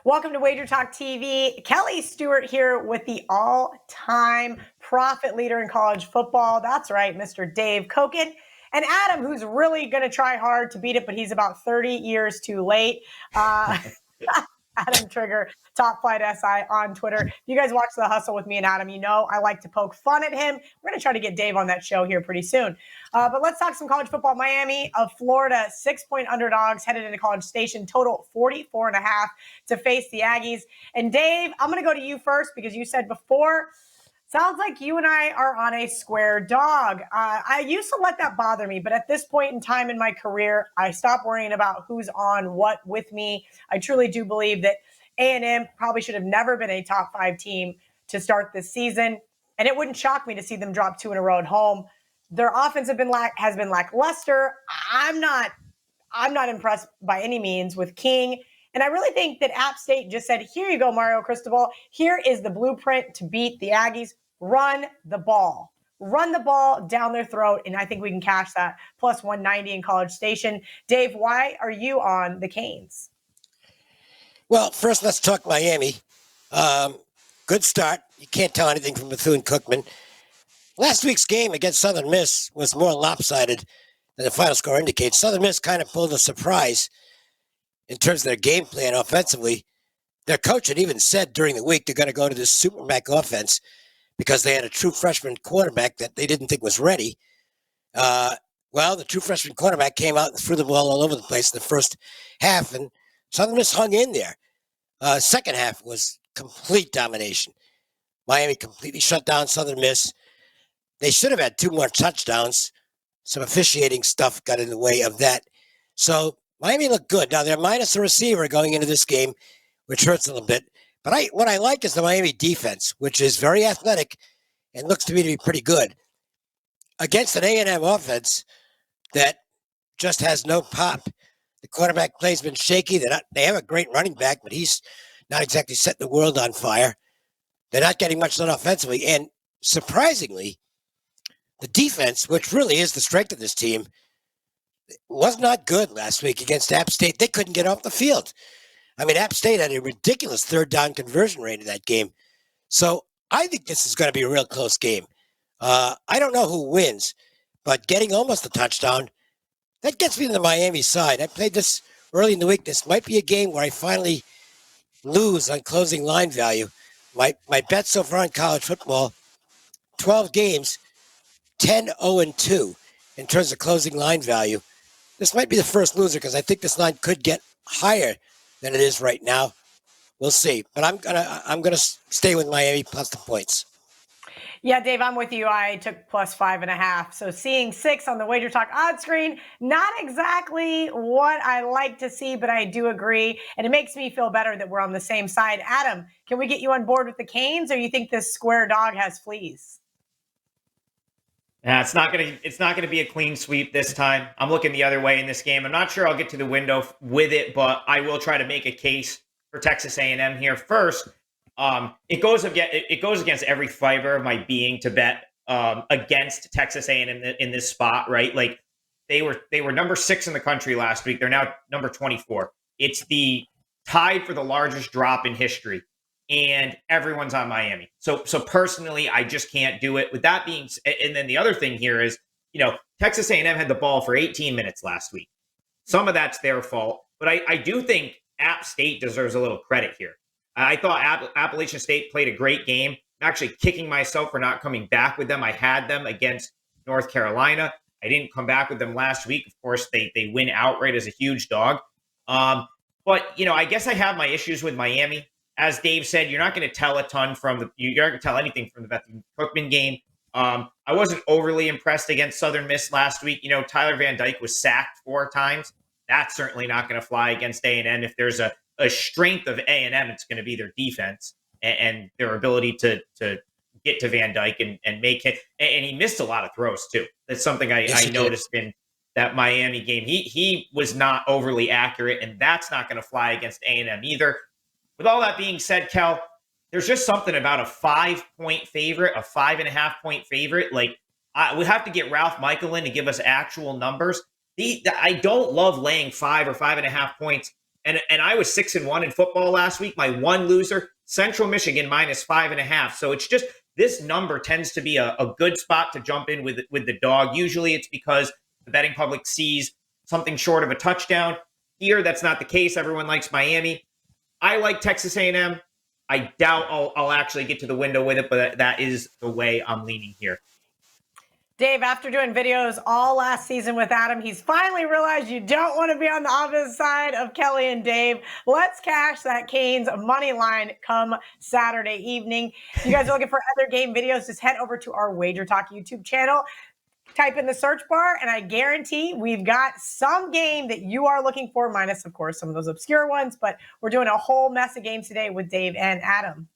Welcome to WagerTalk TV. Kelly Stewart here with the all-time profit leader in college football. That's right, Mr. Dave Cokin. And Adam, who's really going to try hard to beat it, but he's about 30 years too late. Adam Trigger, Top Flight SI on Twitter. If you guys watch The Hustle with me and Adam, you know I like to poke fun at him. We're going to try to get Dave on that show here pretty soon. But let's talk some college football. Miami of Florida, 6-point underdogs headed into College Station, total 44.5 to face the Aggies. And Dave, I'm going to go to you first because you said before, sounds like you and I are on a square dog. I used to let that bother me, but at this point in time in my career, I stopped worrying about who's on what with me. I truly do believe that A&M probably should have never been a top 5 team to start this season, and it wouldn't shock me to see them drop 2 in a row at home. Their offense has been lackluster. I'm not impressed by any means with King. And I really think that App State just said, here you go, Mario Cristobal. Here is the blueprint to beat the Aggies. Run the ball. Run the ball down their throat, and I think we can cash that plus 190 in College Station. Dave, why are you on the Canes? Well, first let's talk Miami. Good start. You can't tell anything from Bethune-Cookman. Last week's game against Southern Miss was more lopsided than the final score indicates. Southern Miss kind of pulled a surprise in terms of their game plan offensively. Their coach had even said during the week they're going to go to this Supermac offense because they had a true freshman quarterback that they didn't think was ready. Well, the true freshman quarterback came out and threw the ball all over the place in the first half, and Southern Miss hung in there. Second half was complete domination. Miami completely shut down Southern Miss. They should have had 2 more touchdowns. Some officiating stuff got in the way of that. So Miami looked good. Now, they're minus a receiver going into this game, which hurts a little bit. But what I like is the Miami defense, which is very athletic and looks to me to be pretty good. Against an A&M offense that just has no pop. The quarterback play's been shaky. They have a great running back, but he's not exactly setting the world on fire. They're not getting much done offensively. And surprisingly, the defense, which really is the strength of this team, was not good last week against App State. They couldn't get off the field. I mean, App State had a ridiculous third down conversion rate in that game. So I think this is going to be a real close game. I don't know who wins, but getting almost a touchdown, that gets me to the Miami side. I played this early in the week. This might be a game where I finally lose on closing line value. My bet so far in college football, 12 games, 10-0-2 in terms of closing line value. This might be the first loser because I think this line could get higher than it is right now. We'll see. But I'm gonna stay with Miami plus the points. Yeah, Dave, I'm with you. I took plus 5.5. So seeing 6 on the WagerTalk odds screen, not exactly what I like to see, but I do agree. And it makes me feel better that we're on the same side. Adam, can we get you on board with the Canes, or you think this square dog has fleas? Yeah, it's not gonna be a clean sweep this time. I'm looking the other way in this game. I'm not sure I'll get to the window with it, but I will try to make a case for Texas A&M here. First, it goes against every fiber of my being to bet against Texas A&M in this spot, right? Like they were number 6 in the country last week. They're now number 24. It's the tied for the largest drop in history. And everyone's on Miami. So personally, I just can't do it. With that being, and then the other thing here is, Texas A&M had the ball for 18 minutes last week. Some of that's their fault, but I do think App State deserves a little credit here. I thought Appalachian State played a great game. I'm actually kicking myself for not coming back with them. I had them against North Carolina. I didn't come back with them last week. Of course, they win outright as a huge dog. But I guess I have my issues with Miami. As Dave said, you're not going to tell a ton you're not going to tell anything from the Bethune-Cookman game. I wasn't overly impressed against Southern Miss last week. Tyler Van Dyke was sacked 4 times. That's certainly not going to fly against A&M. If there's a strength of A&M, it's going to be their defense and their ability to get to Van Dyke and make it. And he missed a lot of throws too. That's something I noticed in that Miami game. He was not overly accurate, and that's not going to fly against A&M either. With all that being said, Kel, there's just something about a 5-point favorite, a 5.5-point favorite. Like, we have to get Ralph Michael in to give us actual numbers. I don't love laying 5 or 5.5 points And I was 6-1 in football last week. My one loser, Central Michigan -5.5. So it's just this number tends to be a good spot to jump in with the dog. Usually it's because the betting public sees something short of a touchdown. Here, that's not the case. Everyone likes Miami. I like Texas A&M. I doubt I'll actually get to the window with it, but that is the way I'm leaning here. Dave, after doing videos all last season with Adam, he's finally realized you don't want to be on the opposite side of Kelly and Dave. Let's cash that Canes money line come Saturday evening. If you guys are looking for other game videos, just head over to our WagerTalk YouTube channel. Type in the search bar, and I guarantee we've got some game that you are looking for, minus, of course, some of those obscure ones. But we're doing a whole mess of games today with Dave and Adam.